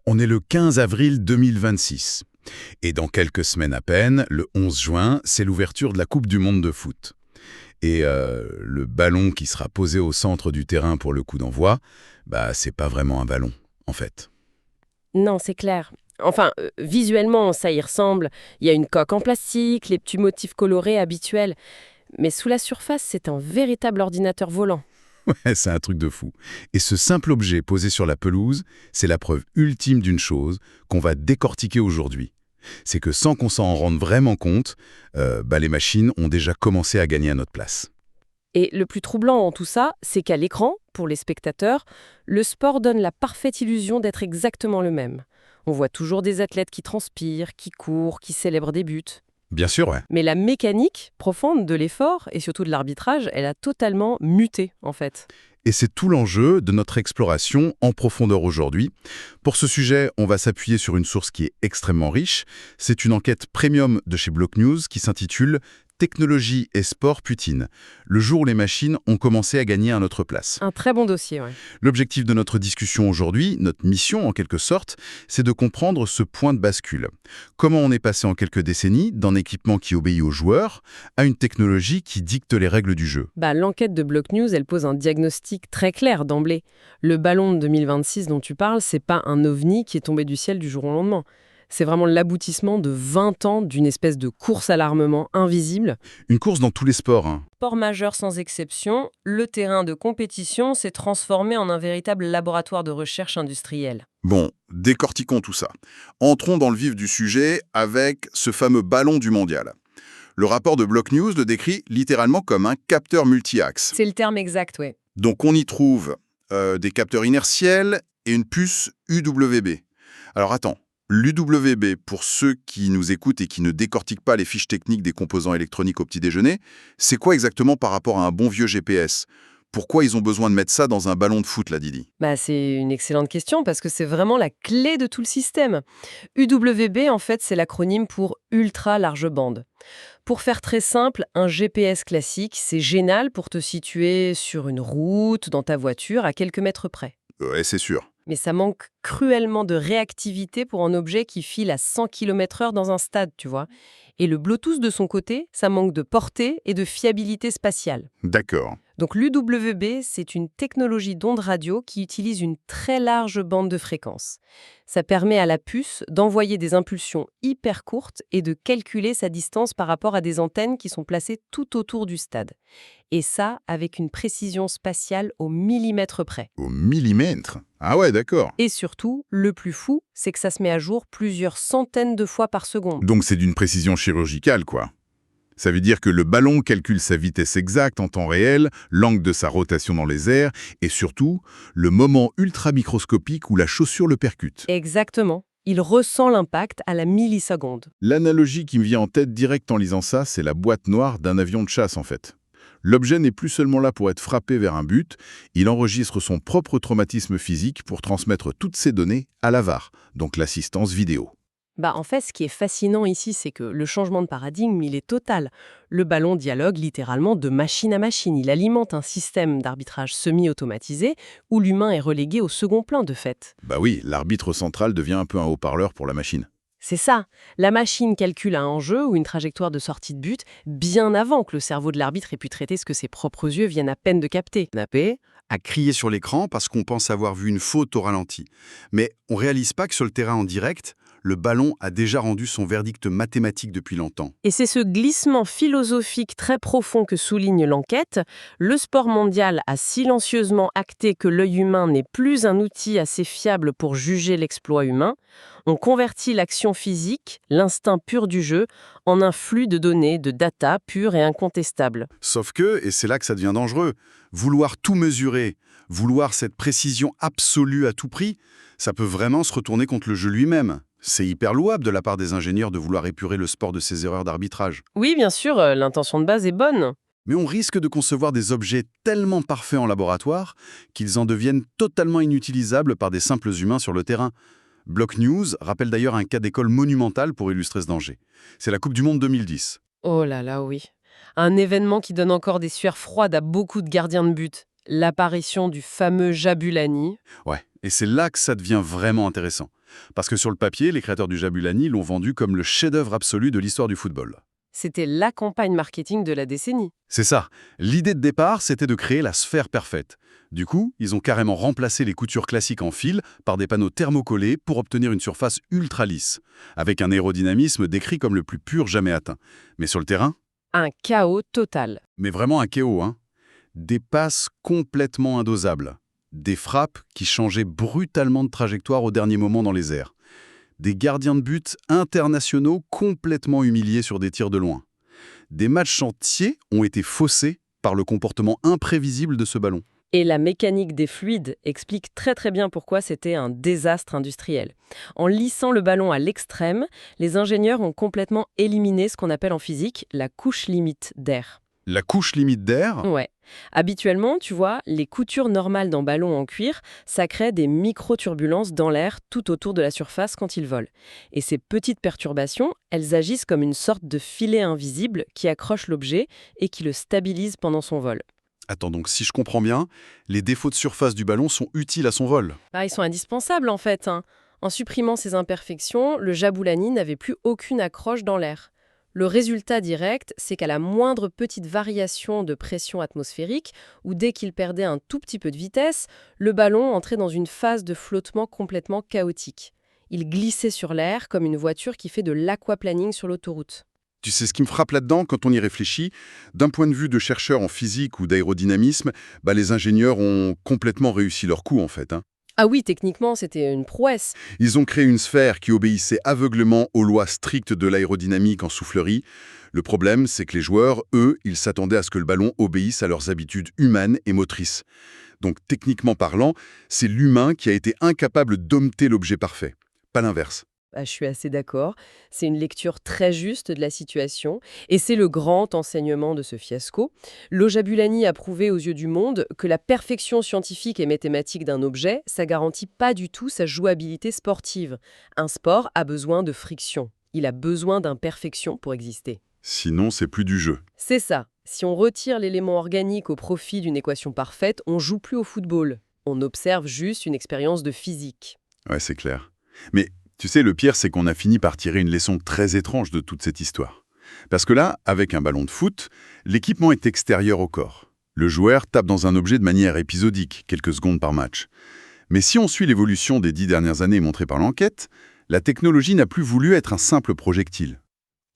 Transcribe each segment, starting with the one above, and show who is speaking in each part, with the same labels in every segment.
Speaker 1: On est le 15 avril 2026. Et dans quelques semaines à peine, le 11 juin, c'est l'ouverture de la Coupe du monde de foot. Et le ballon qui sera posé au centre du terrain pour le coup d'envoi, c'est pas vraiment un ballon, en fait.
Speaker 2: Non, c'est clair. Enfin, visuellement, ça y ressemble. Il y a une coque en plastique, les petits motifs colorés habituels. Mais sous la surface, c'est un véritable ordinateur volant.
Speaker 1: Ouais, c'est un truc de fou. Et ce simple objet posé sur la pelouse, c'est la preuve ultime d'une chose qu'on va décortiquer aujourd'hui. C'est que sans qu'on s'en rende vraiment compte, les machines ont déjà commencé à gagner à notre place.
Speaker 2: Et le plus troublant en tout ça, c'est qu'à l'écran, pour les spectateurs, le sport donne la parfaite illusion d'être exactement le même. On voit toujours des athlètes qui transpirent, qui courent, qui célèbrent des buts.
Speaker 1: Bien sûr, ouais.
Speaker 2: Mais la mécanique profonde de l'effort, et surtout de l'arbitrage, elle a totalement muté, en fait.
Speaker 1: Et c'est tout l'enjeu de notre exploration en profondeur aujourd'hui. Pour ce sujet, on va s'appuyer sur une source qui est extrêmement riche. C'est une enquête premium de chez Block News qui s'intitule « Technologie et sport Poutine », le jour où les machines ont commencé à gagner à notre place.
Speaker 2: Un très bon dossier, ouais.
Speaker 1: L'objectif de notre discussion aujourd'hui, notre mission en quelque sorte, c'est de comprendre ce point de bascule. Comment on est passé en quelques décennies d'un équipement qui obéit aux joueurs à une technologie qui dicte les règles du jeu.
Speaker 2: L'enquête de Block News, elle pose un diagnostic très clair d'emblée. Le ballon de 2026 dont tu parles, c'est pas un ovni qui est tombé du ciel du jour au lendemain. C'est vraiment l'aboutissement de 20 ans d'une espèce de course à l'armement invisible.
Speaker 1: Une course dans tous les sports, hein.
Speaker 2: Sport majeur sans exception, le terrain de compétition s'est transformé en un véritable laboratoire de recherche industrielle.
Speaker 3: Bon, décortiquons tout ça. Entrons dans le vif du sujet avec ce fameux ballon du mondial. Le rapport de Block News le décrit littéralement comme un capteur multi-axe.
Speaker 2: C'est le terme exact, oui.
Speaker 3: Donc on y trouve des capteurs inertiels et une puce UWB. Alors attends, l'UWB, pour ceux qui nous écoutent et qui ne décortiquent pas les fiches techniques des composants électroniques au petit déjeuner, c'est quoi exactement par rapport à un bon vieux GPS ? Pourquoi ils ont besoin de mettre ça dans un ballon de foot, là, Didi ?
Speaker 2: C'est une excellente question parce que c'est vraiment la clé de tout le système. UWB, en fait, c'est l'acronyme pour Ultra Large Bande. Pour faire très simple, un GPS classique, c'est génial pour te situer sur une route, dans ta voiture, à quelques mètres près.
Speaker 3: Ouais, c'est sûr.
Speaker 2: Mais ça manque cruellement de réactivité pour un objet qui file à 100 km/h dans un stade, tu vois. Et le Bluetooth, de son côté, ça manque de portée et de fiabilité spatiale.
Speaker 3: D'accord.
Speaker 2: Donc l'UWB, c'est une technologie d'onde radio qui utilise une très large bande de fréquences. Ça permet à la puce d'envoyer des impulsions hyper courtes et de calculer sa distance par rapport à des antennes qui sont placées tout autour du stade. Et ça, avec une précision spatiale au millimètre près.
Speaker 3: Au millimètre ? Ah ouais, d'accord.
Speaker 2: Et surtout, le plus fou, c'est que ça se met à jour plusieurs centaines de fois par seconde.
Speaker 3: Donc c'est d'une précision chirurgicale, quoi. Ça veut dire que le ballon calcule sa vitesse exacte en temps réel, l'angle de sa rotation dans les airs, et surtout, le moment ultra-microscopique où la chaussure le percute.
Speaker 2: Exactement. Il ressent l'impact à la milliseconde.
Speaker 3: L'analogie qui me vient en tête direct en lisant ça, c'est la boîte noire d'un avion de chasse, en fait. L'objet n'est plus seulement là pour être frappé vers un but, il enregistre son propre traumatisme physique pour transmettre toutes ses données à la VAR, donc l'assistance vidéo.
Speaker 2: En fait, ce qui est fascinant ici, c'est que le changement de paradigme, il est total. Le ballon dialogue littéralement de machine à machine. Il alimente un système d'arbitrage semi-automatisé où l'humain est relégué au second plan, de fait.
Speaker 3: Oui, l'arbitre central devient un peu un haut-parleur pour la machine.
Speaker 2: C'est ça. La machine calcule un enjeu ou une trajectoire de sortie de but bien avant que le cerveau de l'arbitre ait pu traiter ce que ses propres yeux viennent à peine de capter.
Speaker 4: Nappé, à crier sur l'écran parce qu'on pense avoir vu une faute au ralenti. Mais on réalise pas que sur le terrain en direct, le ballon a déjà rendu son verdict mathématique depuis longtemps.
Speaker 2: Et c'est ce glissement philosophique très profond que souligne l'enquête. Le sport mondial a silencieusement acté que l'œil humain n'est plus un outil assez fiable pour juger l'exploit humain. On convertit l'action physique, l'instinct pur du jeu, en un flux de données, de data pure et incontestable.
Speaker 4: Sauf que, et c'est là que ça devient dangereux, vouloir tout mesurer, vouloir cette précision absolue à tout prix, ça peut vraiment se retourner contre le jeu lui-même. C'est hyper louable de la part des ingénieurs de vouloir épurer le sport de ses erreurs d'arbitrage.
Speaker 2: Oui, bien sûr, l'intention de base est bonne.
Speaker 4: Mais on risque de concevoir des objets tellement parfaits en laboratoire qu'ils en deviennent totalement inutilisables par des simples humains sur le terrain. Block News rappelle d'ailleurs un cas d'école monumental pour illustrer ce danger. C'est la Coupe du monde 2010.
Speaker 2: Oh là là, oui. Un événement qui donne encore des sueurs froides à beaucoup de gardiens de but. l'apparition du fameux Jabulani.
Speaker 4: Ouais, et c'est là que ça devient vraiment intéressant. Parce que sur le papier, les créateurs du Jabulani l'ont vendu comme le chef-d'œuvre absolu de l'histoire du football.
Speaker 2: C'était la campagne marketing de la décennie.
Speaker 4: C'est ça. L'idée de départ, c'était de créer la sphère parfaite. Du coup, ils ont carrément remplacé les coutures classiques en fil par des panneaux thermocollés pour obtenir une surface ultra lisse, avec un aérodynamisme décrit comme le plus pur jamais atteint. Mais sur le terrain,
Speaker 2: Un chaos total.
Speaker 4: mais vraiment un chaos, hein. Des passes complètement indosables. Des frappes qui changeaient brutalement de trajectoire au dernier moment dans les airs. Des gardiens de but internationaux complètement humiliés sur des tirs de loin. Des matchs entiers ont été faussés par le comportement imprévisible de ce ballon.
Speaker 2: Et la mécanique des fluides explique très bien pourquoi c'était un désastre industriel. En lissant le ballon à l'extrême, les ingénieurs ont complètement éliminé ce qu'on appelle en physique la couche limite d'air.
Speaker 4: La couche limite d'air,
Speaker 2: Ouais. Habituellement, tu vois, les coutures normales d'un ballon en cuir, ça crée des micro-turbulences dans l'air tout autour de la surface quand il vole. Et ces petites perturbations, elles agissent comme une sorte de filet invisible qui accroche l'objet et qui le stabilise pendant son vol.
Speaker 4: attends, donc si je comprends bien, les défauts de surface du ballon sont utiles à son vol.
Speaker 2: Ah, ils sont indispensables en fait, hein. En supprimant ces imperfections, le Jabulani n'avait plus aucune accroche dans l'air. Le résultat direct, c'est qu'à la moindre petite variation de pression atmosphérique, ou dès qu'il perdait un tout petit peu de vitesse, le ballon entrait dans une phase de flottement complètement chaotique. Il glissait sur l'air comme une voiture qui fait de l'aquaplaning sur l'autoroute.
Speaker 3: Tu sais, ce qui me frappe là-dedans, quand on y réfléchit, d'un point de vue de chercheurs en physique ou d'aérodynamisme, les ingénieurs ont complètement réussi leur coup, en fait, hein.
Speaker 2: Ah oui, techniquement, c'était une prouesse.
Speaker 3: Ils ont créé une sphère qui obéissait aveuglément aux lois strictes de l'aérodynamique en soufflerie. Le problème, c'est que les joueurs, eux, ils s'attendaient à ce que le ballon obéisse à leurs habitudes humaines et motrices. Donc, techniquement parlant, c'est l'humain qui a été incapable de dompter l'objet parfait, pas l'inverse.
Speaker 2: Ah, je suis assez d'accord. C'est une lecture très juste de la situation. Et c'est le grand enseignement de ce fiasco. L'Ojabulani a prouvé aux yeux du monde que la perfection scientifique et mathématique d'un objet, ça garantit pas du tout sa jouabilité sportive. Un sport a besoin de friction. Il a besoin d'imperfection pour exister.
Speaker 3: Sinon, c'est plus du jeu.
Speaker 2: C'est ça. Si on retire l'élément organique au profit d'une équation parfaite, on joue plus au football. On observe juste une expérience de physique.
Speaker 3: Ouais, c'est clair. Mais tu sais, le pire, c'est qu'on a fini par tirer une leçon très étrange de toute cette histoire. Parce que là, avec un ballon de foot, l'équipement est extérieur au corps. Le joueur tape dans un objet de manière épisodique, quelques secondes par match. Mais si on suit l'évolution des 10 dernières années montrée par l'enquête, la technologie n'a plus voulu être un simple projectile.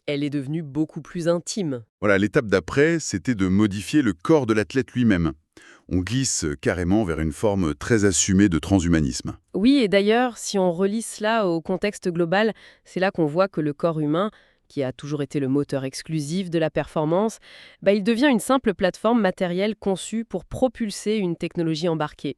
Speaker 2: Elle est devenue beaucoup plus intime.
Speaker 3: Voilà, l'étape d'après, c'était de modifier le corps de l'athlète lui-même. On glisse carrément vers une forme très assumée de transhumanisme.
Speaker 2: Oui, et d'ailleurs, si on relie cela au contexte global, c'est là qu'on voit que le corps humain, qui a toujours été le moteur exclusif de la performance, il devient une simple plateforme matérielle conçue pour propulser une technologie embarquée.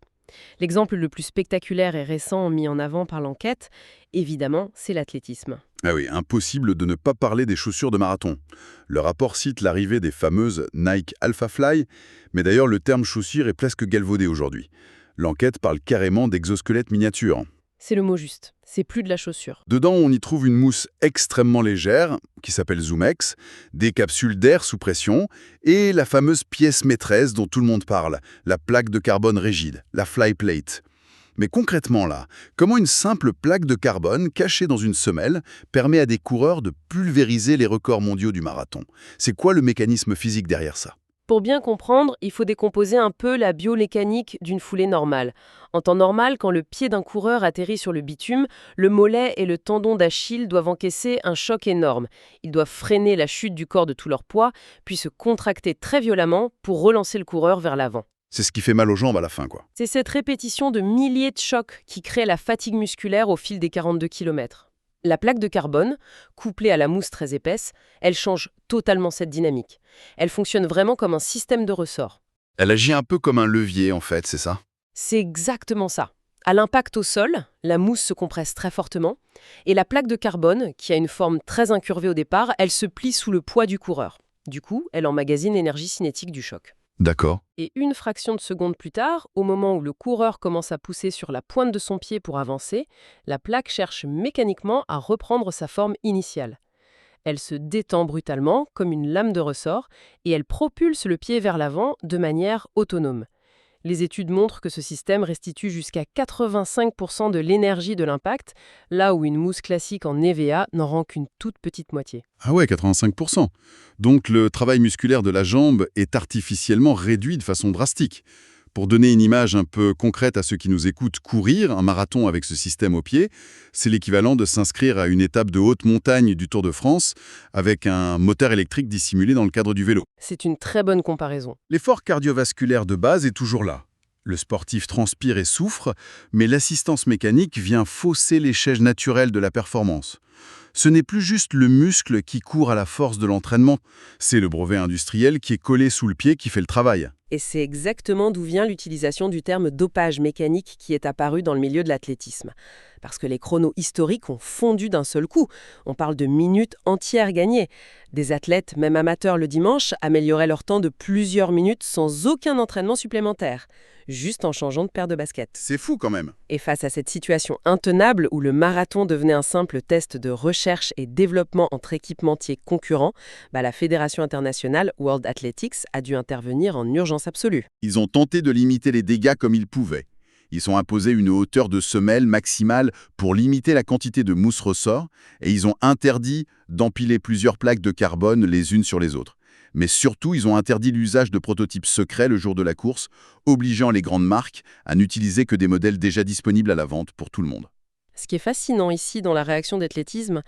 Speaker 2: L'exemple le plus spectaculaire et récent mis en avant par l'enquête, évidemment, c'est l'athlétisme.
Speaker 3: Ah oui, impossible de ne pas parler des chaussures de marathon. Le rapport cite l'arrivée des fameuses Nike Alphafly, mais d'ailleurs le terme chaussure est presque galvaudé aujourd'hui. L'enquête parle carrément d'exosquelettes miniatures.
Speaker 2: C'est le mot juste, c'est plus de la chaussure.
Speaker 3: Dedans, on y trouve une mousse extrêmement légère, qui s'appelle ZoomX, des capsules d'air sous pression, et la fameuse pièce maîtresse dont tout le monde parle, la plaque de carbone rigide, la Flyplate. Mais concrètement là, comment une simple plaque de carbone cachée dans une semelle permet à des coureurs de pulvériser les records mondiaux du marathon? C'est quoi le mécanisme physique derrière ça?
Speaker 2: Pour bien comprendre, il faut décomposer un peu la biomécanique d'une foulée normale. En temps normal, quand le pied d'un coureur atterrit sur le bitume, le mollet et le tendon d'Achille doivent encaisser un choc énorme. Ils doivent freiner la chute du corps de tout leur poids, puis se contracter très violemment pour relancer le coureur vers l'avant.
Speaker 3: C'est ce qui fait mal aux jambes à la fin, quoi.
Speaker 2: C'est cette répétition de milliers de chocs qui crée la fatigue musculaire au fil des 42 km. La plaque de carbone, couplée à la mousse très épaisse, elle change totalement cette dynamique. Elle fonctionne vraiment comme un système de ressort.
Speaker 3: Elle agit un peu comme un levier, en fait, c'est ça?
Speaker 2: C'est exactement ça. À l'impact au sol, la mousse se compresse très fortement, et la plaque de carbone, qui a une forme très incurvée au départ, elle se plie sous le poids du coureur. Du coup, elle emmagasine l'énergie cinétique du choc.
Speaker 3: D'accord.
Speaker 2: Et une fraction de seconde plus tard, au moment où le coureur commence à pousser sur la pointe de son pied pour avancer, la plaque cherche mécaniquement à reprendre sa forme initiale. Elle se détend brutalement, comme une lame de ressort, et elle propulse le pied vers l'avant de manière autonome. Les études montrent que ce système restitue jusqu'à 85% de l'énergie de l'impact, là où une mousse classique en EVA n'en rend qu'une toute petite moitié.
Speaker 1: Ah ouais, 85%. Donc le travail musculaire de la jambe est artificiellement réduit de façon drastique. Pour donner une image un peu concrète à ceux qui nous écoutent, courir un marathon avec ce système au pied, c'est l'équivalent de s'inscrire à une étape de haute montagne du Tour de France avec un moteur électrique dissimulé dans le cadre du vélo.
Speaker 2: C'est une très bonne comparaison.
Speaker 1: L'effort cardiovasculaire de base est toujours là. Le sportif transpire et souffre, mais l'assistance mécanique vient fausser l'échelle naturelle de la performance. Ce n'est plus juste le muscle qui court à la force de l'entraînement, c'est le brevet industriel qui est collé sous le pied qui fait le travail.
Speaker 2: Et c'est exactement d'où vient l'utilisation du terme dopage mécanique qui est apparu dans le milieu de l'athlétisme. Parce que les chronos historiques ont fondu d'un seul coup. On parle de minutes entières gagnées. Des athlètes, même amateurs le dimanche, amélioraient leur temps de plusieurs minutes sans aucun entraînement supplémentaire, juste en changeant de paire de baskets.
Speaker 1: C'est fou quand même.
Speaker 2: Et face à cette situation intenable où le marathon devenait un simple test de recherche et développement entre équipementiers concurrents, la Fédération internationale World Athletics a dû intervenir en urgence absolue.
Speaker 3: Ils ont tenté de limiter les dégâts comme ils pouvaient. Ils ont imposé une hauteur de semelle maximale pour limiter la quantité de mousse ressort et ils ont interdit d'empiler plusieurs plaques de carbone les unes sur les autres. Mais surtout, ils ont interdit l'usage de prototypes secrets le jour de la course, obligeant les grandes marques à n'utiliser que des modèles déjà disponibles à la vente pour tout le monde.
Speaker 2: Ce qui est fascinant ici dans la réaction d'athlétisme,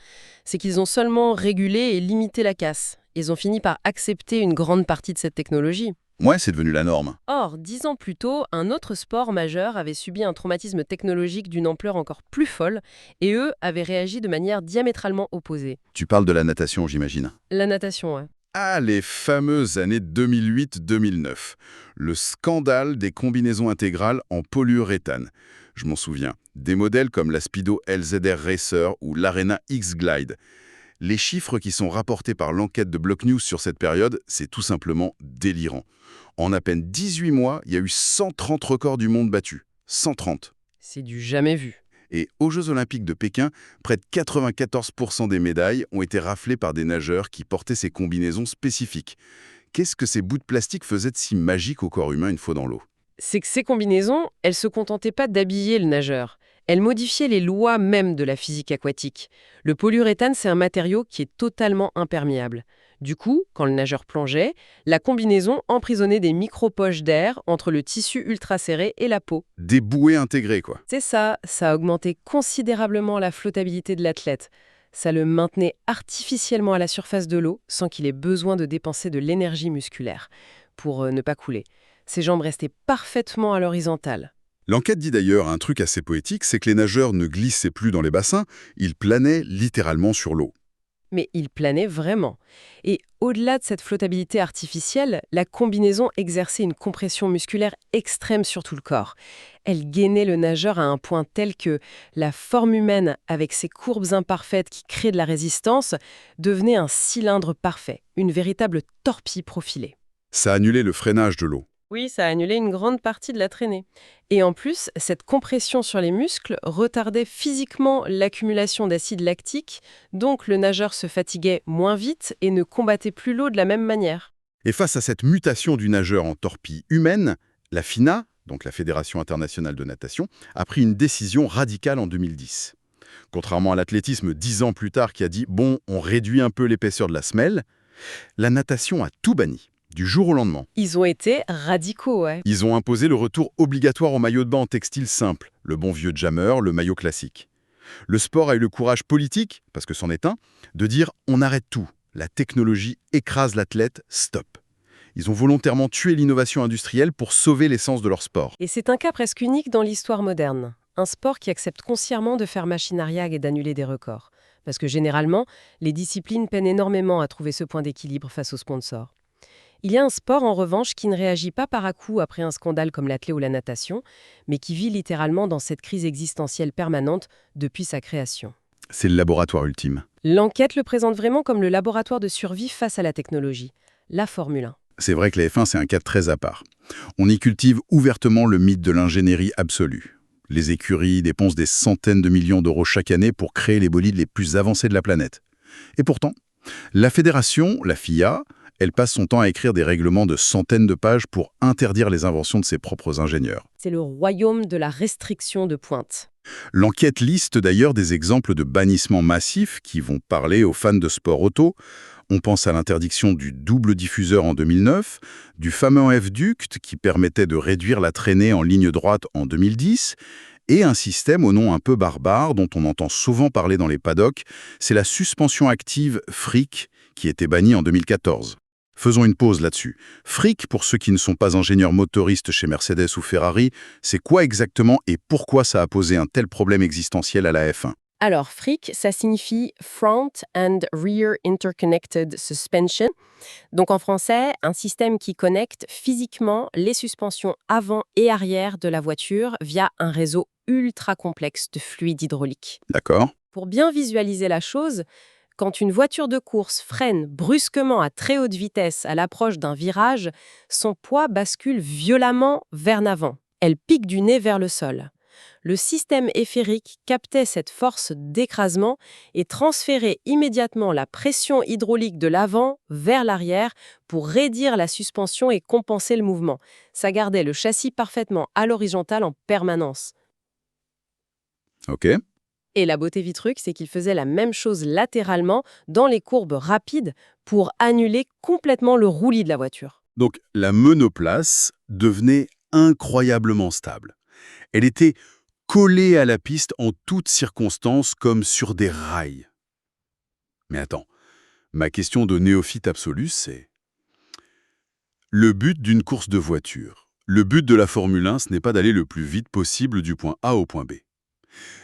Speaker 2: c'est qu'ils ont seulement régulé et limité la casse. Ils ont fini par accepter une grande partie de cette technologie.
Speaker 3: Ouais, c'est devenu la norme.
Speaker 2: Or, 10 ans plus tôt, un autre sport majeur avait subi un traumatisme technologique d'une ampleur encore plus folle, et eux avaient réagi de manière diamétralement opposée.
Speaker 3: Tu parles de la natation, j'imagine.
Speaker 2: La natation, ouais.
Speaker 1: Ah, les fameuses années 2008-2009. Le scandale des combinaisons intégrales en polyuréthane. Je m'en souviens. Des modèles comme la Speedo LZR Racer ou l'Arena X Glide. Les chiffres qui sont rapportés par l'enquête de Block News sur cette période, c'est tout simplement délirant. En à peine 18 mois, il y a eu 130 records du monde battus. 130.
Speaker 2: C'est du jamais vu.
Speaker 1: Et aux Jeux Olympiques de Pékin, près de 94% des médailles ont été raflées par des nageurs qui portaient ces combinaisons spécifiques. Qu'est-ce que ces bouts de plastique faisaient de si magique au corps humain une fois dans l'eau?
Speaker 2: C'est que ces combinaisons, elles se contentaient pas d'habiller le nageur. Elles modifiaient les lois même de la physique aquatique. Le polyuréthane, c'est un matériau qui est totalement imperméable. Du coup, quand le nageur plongeait, la combinaison emprisonnait des micro-poches d'air entre le tissu ultra serré et la peau.
Speaker 1: Des bouées intégrées, quoi.
Speaker 2: C'est ça a augmenté considérablement la flottabilité de l'athlète. Ça le maintenait artificiellement à la surface de l'eau sans qu'il ait besoin de dépenser de l'énergie musculaire pour ne pas couler. Ses jambes restaient parfaitement à l'horizontale.
Speaker 1: L'enquête dit d'ailleurs un truc assez poétique, c'est que les nageurs ne glissaient plus dans les bassins, ils planaient littéralement sur l'eau.
Speaker 2: Mais il planait vraiment. Et au-delà de cette flottabilité artificielle, la combinaison exerçait une compression musculaire extrême sur tout le corps. Elle gainait le nageur à un point tel que la forme humaine, avec ses courbes imparfaites qui créent de la résistance, devenait un cylindre parfait, une véritable torpille profilée.
Speaker 1: Ça annulait le freinage de l'eau.
Speaker 2: Oui, ça a annulé une grande partie de la traînée. Et en plus, cette compression sur les muscles retardait physiquement l'accumulation d'acide lactique, donc le nageur se fatiguait moins vite et ne combattait plus l'eau de la même manière.
Speaker 1: Et face à cette mutation du nageur en torpille humaine, la FINA, donc la Fédération internationale de natation, a pris une décision radicale en 2010. Contrairement à l'athlétisme 10 ans plus tard qui a dit « bon, on réduit un peu l'épaisseur de la semelle », la natation a tout banni. Du jour au lendemain.
Speaker 2: Ils ont été radicaux, ouais.
Speaker 1: Ils ont imposé le retour obligatoire au maillot de bain en textile simple, le bon vieux jammer, le maillot classique. Le sport a eu le courage politique, parce que c'en est un, de dire « on arrête tout, la technologie écrase l'athlète, stop ». Ils ont volontairement tué l'innovation industrielle pour sauver l'essence de leur sport.
Speaker 2: Et c'est un cas presque unique dans l'histoire moderne. Un sport qui accepte consciemment de faire machine arrière et d'annuler des records. Parce que généralement, les disciplines peinent énormément à trouver ce point d'équilibre face aux sponsors. Il y a un sport, en revanche, qui ne réagit pas par à-coup après un scandale comme l'athlé ou la natation, mais qui vit littéralement dans cette crise existentielle permanente depuis sa création.
Speaker 1: C'est le laboratoire ultime.
Speaker 2: L'enquête le présente vraiment comme le laboratoire de survie face à la technologie, la Formule 1.
Speaker 1: C'est vrai que la F1, c'est un cas très à part. On y cultive ouvertement le mythe de l'ingénierie absolue. Les écuries dépensent des centaines de millions d'euros chaque année pour créer les bolides les plus avancés de la planète. Et pourtant, la fédération, la FIA, elle passe son temps à écrire des règlements de centaines de pages pour interdire les inventions de ses propres ingénieurs.
Speaker 2: C'est le royaume de la restriction de pointe.
Speaker 1: L'enquête liste d'ailleurs des exemples de bannissement massif qui vont parler aux fans de sport auto. On pense à l'interdiction du double diffuseur en 2009, du fameux F-Duct qui permettait de réduire la traînée en ligne droite en 2010, et un système au nom un peu barbare dont on entend souvent parler dans les paddocks, c'est la suspension active Fric qui était bannie en 2014. Faisons une pause là-dessus. Fric, pour ceux qui ne sont pas ingénieurs motoristes chez Mercedes ou Ferrari, c'est quoi exactement et pourquoi ça a posé un tel problème existentiel à la F1 ?
Speaker 2: Alors, FRIC, ça signifie Front and Rear Interconnected Suspension. Donc en français, un système qui connecte physiquement les suspensions avant et arrière de la voiture via un réseau ultra complexe de fluide hydraulique.
Speaker 1: D'accord ?
Speaker 2: Pour bien visualiser la chose, quand une voiture de course freine brusquement à très haute vitesse à l'approche d'un virage, son poids bascule violemment vers l'avant. Elle pique du nez vers le sol. Le système éphérique captait cette force d'écrasement et transférait immédiatement la pression hydraulique de l'avant vers l'arrière pour raidir la suspension et compenser le mouvement. Ça gardait le châssis parfaitement à l'horizontale en permanence.
Speaker 1: Ok.
Speaker 2: Et la beauté du truc, c'est qu'il faisait la même chose latéralement dans les courbes rapides pour annuler complètement le roulis de la voiture.
Speaker 4: Donc la monoplace devenait incroyablement stable. Elle était collée à la piste en toutes circonstances comme sur des rails. Mais attends, ma question de néophyte absolu, c'est... Le but d'une course de voiture, le but de la Formule 1, ce n'est pas d'aller le plus vite possible du point A au point B.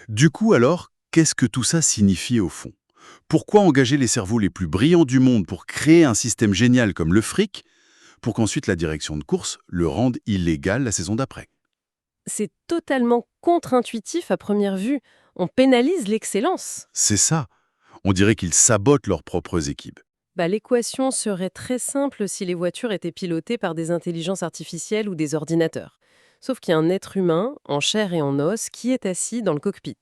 Speaker 4: Du coup, alors, qu'est-ce que tout ça signifie au fond ? Pourquoi engager les cerveaux les plus brillants du monde pour créer un système génial comme le fric, pour qu'ensuite la direction de course le rende illégal la saison d'après ?
Speaker 2: C'est totalement contre-intuitif à première vue. On pénalise l'excellence.
Speaker 4: C'est ça. On dirait qu'ils sabotent leurs propres équipes.
Speaker 2: L'équation serait très simple si les voitures étaient pilotées par des intelligences artificielles ou des ordinateurs. Sauf qu'il y a un être humain, en chair et en os, qui est assis dans le cockpit.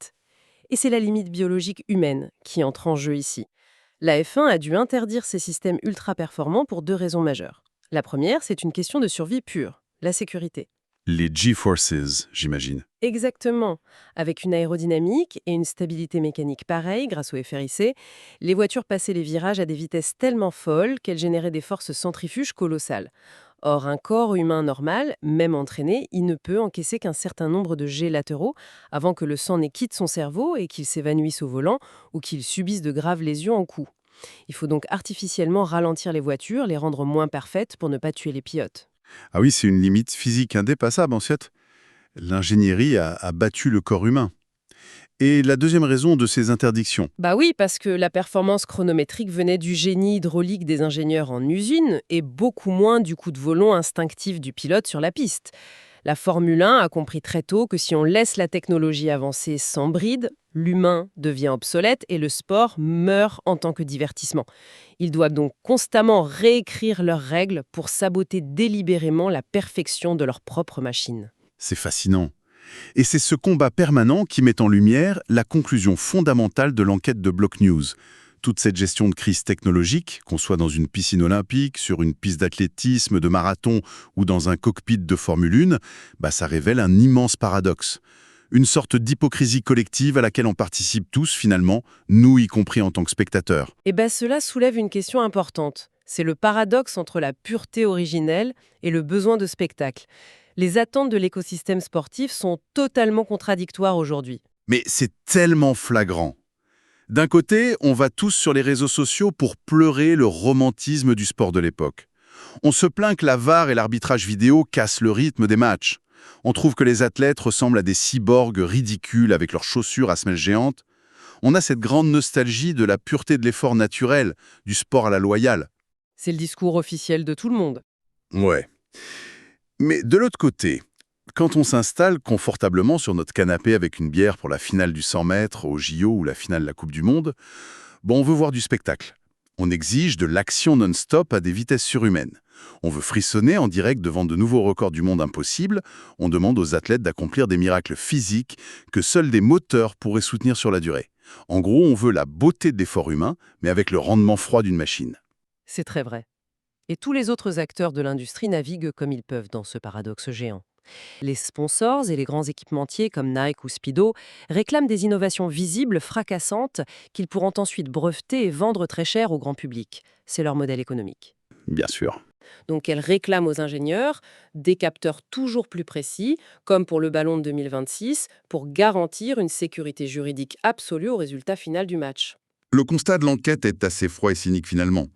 Speaker 2: Et c'est la limite biologique humaine qui entre en jeu ici. La F1 a dû interdire ces systèmes ultra performants pour 2 raisons majeures. La première, c'est une question de survie pure, la sécurité.
Speaker 4: Les G-Forces, j'imagine.
Speaker 2: Exactement. Avec une aérodynamique et une stabilité mécanique pareille grâce au FRIC, les voitures passaient les virages à des vitesses tellement folles qu'elles généraient des forces centrifuges colossales. Or, un corps humain normal, même entraîné, il ne peut encaisser qu'un certain nombre de jets latéraux avant que le sang n'ait quitté son cerveau et qu'il s'évanouisse au volant ou qu'il subisse de graves lésions en coup. Il faut donc artificiellement ralentir les voitures, les rendre moins parfaites pour ne pas tuer les pilotes.
Speaker 4: Ah oui, c'est une limite physique indépassable en fait. L'ingénierie a battu le corps humain. Et la deuxième raison de ces interdictions?
Speaker 2: Oui, parce que la performance chronométrique venait du génie hydraulique des ingénieurs en usine et beaucoup moins du coup de volant instinctif du pilote sur la piste. La Formule 1 a compris très tôt que si on laisse la technologie avancer sans bride, l'humain devient obsolète et le sport meurt en tant que divertissement. Ils doivent donc constamment réécrire leurs règles pour saboter délibérément la perfection de leur propre machine.
Speaker 4: C'est fascinant. Et c'est ce combat permanent qui met en lumière la conclusion fondamentale de l'enquête de Block News. Toute cette gestion de crise technologique, qu'on soit dans une piscine olympique, sur une piste d'athlétisme, de marathon ou dans un cockpit de Formule 1, ça révèle un immense paradoxe. Une sorte d'hypocrisie collective à laquelle on participe tous finalement, nous y compris en tant que spectateurs.
Speaker 2: Cela soulève une question importante. C'est le paradoxe entre la pureté originelle et le besoin de spectacle. Les attentes de l'écosystème sportif sont totalement contradictoires aujourd'hui.
Speaker 4: Mais c'est tellement flagrant. D'un côté, on va tous sur les réseaux sociaux pour pleurer le romantisme du sport de l'époque. On se plaint que la VAR et l'arbitrage vidéo cassent le rythme des matchs. On trouve que les athlètes ressemblent à des cyborgs ridicules avec leurs chaussures à semelles géantes. On a cette grande nostalgie de la pureté de l'effort naturel, du sport à la loyale.
Speaker 2: C'est le discours officiel de tout le monde.
Speaker 4: Ouais. Mais de l'autre côté, quand on s'installe confortablement sur notre canapé avec une bière pour la finale du 100 mètres au JO ou la finale de la Coupe du Monde, on veut voir du spectacle. On exige de l'action non-stop à des vitesses surhumaines. On veut frissonner en direct devant de nouveaux records du monde impossibles. On demande aux athlètes d'accomplir des miracles physiques que seuls des moteurs pourraient soutenir sur la durée. En gros, on veut la beauté de l'effort humain, mais avec le rendement froid d'une machine.
Speaker 2: C'est très vrai. Et tous les autres acteurs de l'industrie naviguent comme ils peuvent dans ce paradoxe géant. Les sponsors et les grands équipementiers comme Nike ou Speedo réclament des innovations visibles, fracassantes, qu'ils pourront ensuite breveter et vendre très cher au grand public. C'est leur modèle économique.
Speaker 4: Bien sûr.
Speaker 2: Donc elles réclament aux ingénieurs des capteurs toujours plus précis, comme pour le ballon de 2026, pour garantir une sécurité juridique absolue au résultat final du match.
Speaker 3: Le constat de l'enquête est assez froid et cynique finalement.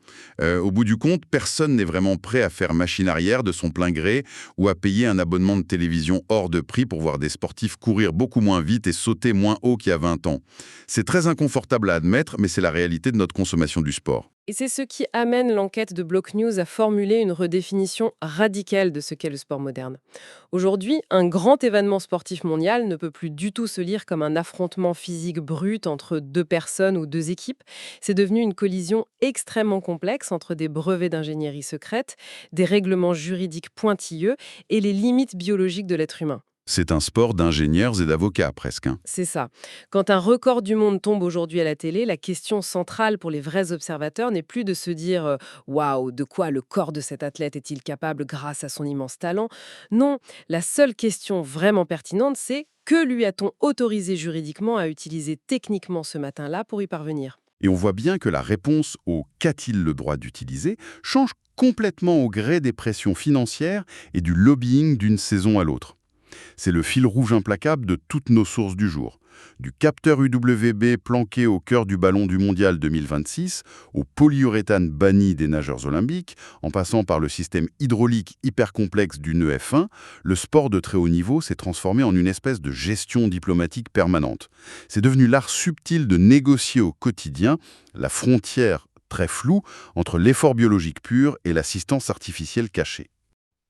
Speaker 3: Au bout du compte, personne n'est vraiment prêt à faire machine arrière de son plein gré ou à payer un abonnement de télévision hors de prix pour voir des sportifs courir beaucoup moins vite et sauter moins haut qu'il y a 20 ans. C'est très inconfortable à admettre, mais c'est la réalité de notre consommation du sport.
Speaker 2: Et c'est ce qui amène l'enquête de Block News à formuler une redéfinition radicale de ce qu'est le sport moderne. Aujourd'hui, un grand événement sportif mondial ne peut plus du tout se lire comme un affrontement physique brut entre deux personnes ou deux équipes. C'est devenu une collision extrêmement complexe entre des brevets d'ingénierie secrète, des règlements juridiques pointilleux et les limites biologiques de l'être humain.
Speaker 3: C'est un sport d'ingénieurs et d'avocats presque, hein.
Speaker 2: C'est ça. Quand un record du monde tombe aujourd'hui à la télé, la question centrale pour les vrais observateurs n'est plus de se dire waouh, de quoi le corps de cet athlète est-il capable grâce à son immense talent? Non, la seule question vraiment pertinente, c'est que lui a-t-on autorisé juridiquement à utiliser techniquement ce matin-là pour y parvenir?
Speaker 3: Et on voit bien que la réponse au « qu'a-t-il le droit d'utiliser » change complètement au gré des pressions financières et du lobbying d'une saison à l'autre. C'est le fil rouge implacable de toutes nos sources du jour. Du capteur UWB planqué au cœur du ballon du mondial 2026, au polyuréthane banni des nageurs olympiques, en passant par le système hydraulique hyper complexe du nœud F1, le sport de très haut niveau s'est transformé en une espèce de gestion diplomatique permanente. C'est devenu l'art subtil de négocier au quotidien la frontière très floue entre l'effort biologique pur et l'assistance artificielle cachée.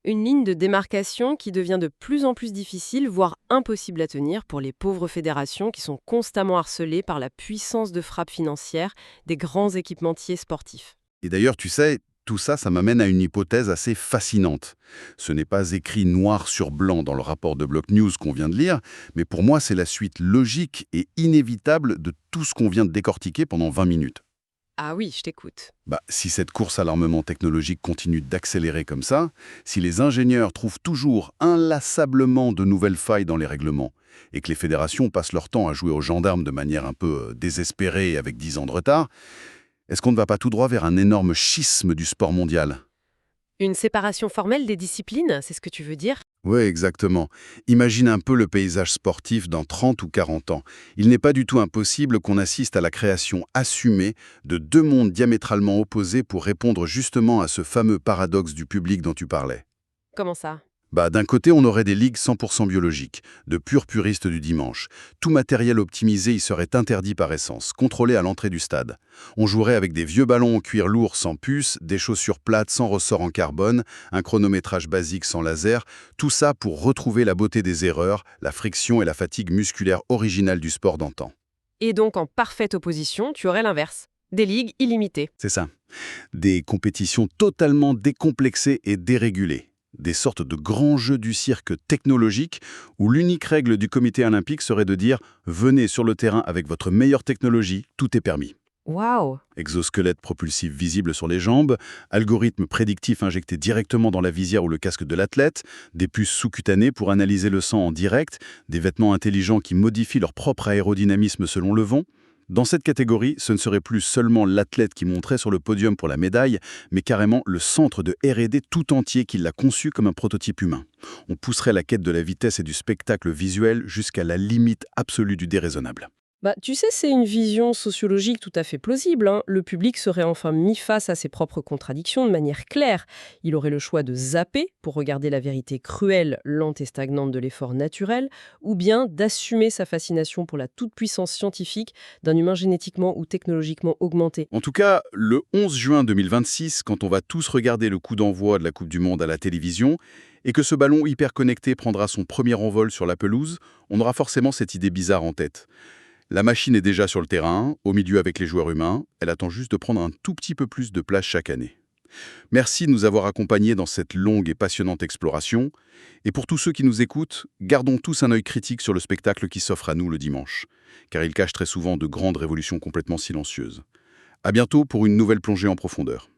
Speaker 2: Une ligne de démarcation qui devient de plus en plus difficile, voire impossible à tenir pour les pauvres fédérations qui sont constamment harcelées par la puissance de frappe financière des grands équipementiers sportifs.
Speaker 3: Et d'ailleurs, tu sais, tout ça, ça m'amène à une hypothèse assez fascinante. Ce n'est pas écrit noir sur blanc dans le rapport de Block News qu'on vient de lire, mais pour moi, c'est la suite logique et inévitable de tout ce qu'on vient de décortiquer pendant 20 minutes.
Speaker 2: Ah oui, je t'écoute.
Speaker 3: Si cette course à l'armement technologique continue d'accélérer comme ça, si les ingénieurs trouvent toujours inlassablement de nouvelles failles dans les règlements, et que les fédérations passent leur temps à jouer aux gendarmes de manière un peu désespérée et avec 10 ans de retard, est-ce qu'on ne va pas tout droit vers un énorme schisme du sport mondial?
Speaker 2: Une séparation formelle des disciplines, c'est ce que tu veux dire?
Speaker 3: Oui, exactement. Imagine un peu le paysage sportif dans 30 ou 40 ans. Il n'est pas du tout impossible qu'on assiste à la création assumée de deux mondes diamétralement opposés pour répondre justement à ce fameux paradoxe du public dont tu parlais.
Speaker 2: Comment ça?
Speaker 3: D'un côté, on aurait des ligues 100% biologiques, de purs puristes du dimanche. Tout matériel optimisé y serait interdit par essence, contrôlé à l'entrée du stade. On jouerait avec des vieux ballons en cuir lourd sans puce, des chaussures plates sans ressort en carbone, un chronométrage basique sans laser, tout ça pour retrouver la beauté des erreurs, la friction et la fatigue musculaire originale du sport d'antan.
Speaker 2: Et donc, en parfaite opposition, tu aurais l'inverse. Des ligues illimitées.
Speaker 3: C'est ça. Des compétitions totalement décomplexées et dérégulées. Des sortes de grands jeux du cirque technologique où l'unique règle du comité olympique serait de dire « Venez sur le terrain avec votre meilleure technologie, tout est permis ».
Speaker 2: Waouh!
Speaker 3: Exosquelette propulsif visible sur les jambes, algorithme prédictif injecté directement dans la visière ou le casque de l'athlète, des puces sous-cutanées pour analyser le sang en direct, des vêtements intelligents qui modifient leur propre aérodynamisme selon le vent. Dans cette catégorie, ce ne serait plus seulement l'athlète qui monterait sur le podium pour la médaille, mais carrément le centre de R&D tout entier qui l'a conçu comme un prototype humain. On pousserait la quête de la vitesse et du spectacle visuel jusqu'à la limite absolue du déraisonnable.
Speaker 2: Tu sais, c'est une vision sociologique tout à fait plausible, hein. Le public serait enfin mis face à ses propres contradictions de manière claire. Il aurait le choix de zapper pour regarder la vérité cruelle, lente et stagnante de l'effort naturel, ou bien d'assumer sa fascination pour la toute-puissance scientifique d'un humain génétiquement ou technologiquement augmenté.
Speaker 3: En tout cas, le 11 juin 2026, quand on va tous regarder le coup d'envoi de la Coupe du Monde à la télévision, et que ce ballon hyper connecté prendra son premier envol sur la pelouse, on aura forcément cette idée bizarre en tête. La machine est déjà sur le terrain, au milieu avec les joueurs humains. Elle attend juste de prendre un tout petit peu plus de place chaque année. Merci de nous avoir accompagnés dans cette longue et passionnante exploration. Et pour tous ceux qui nous écoutent, gardons tous un œil critique sur le spectacle qui s'offre à nous le dimanche, car il cache très souvent de grandes révolutions complètement silencieuses. À bientôt pour une nouvelle plongée en profondeur.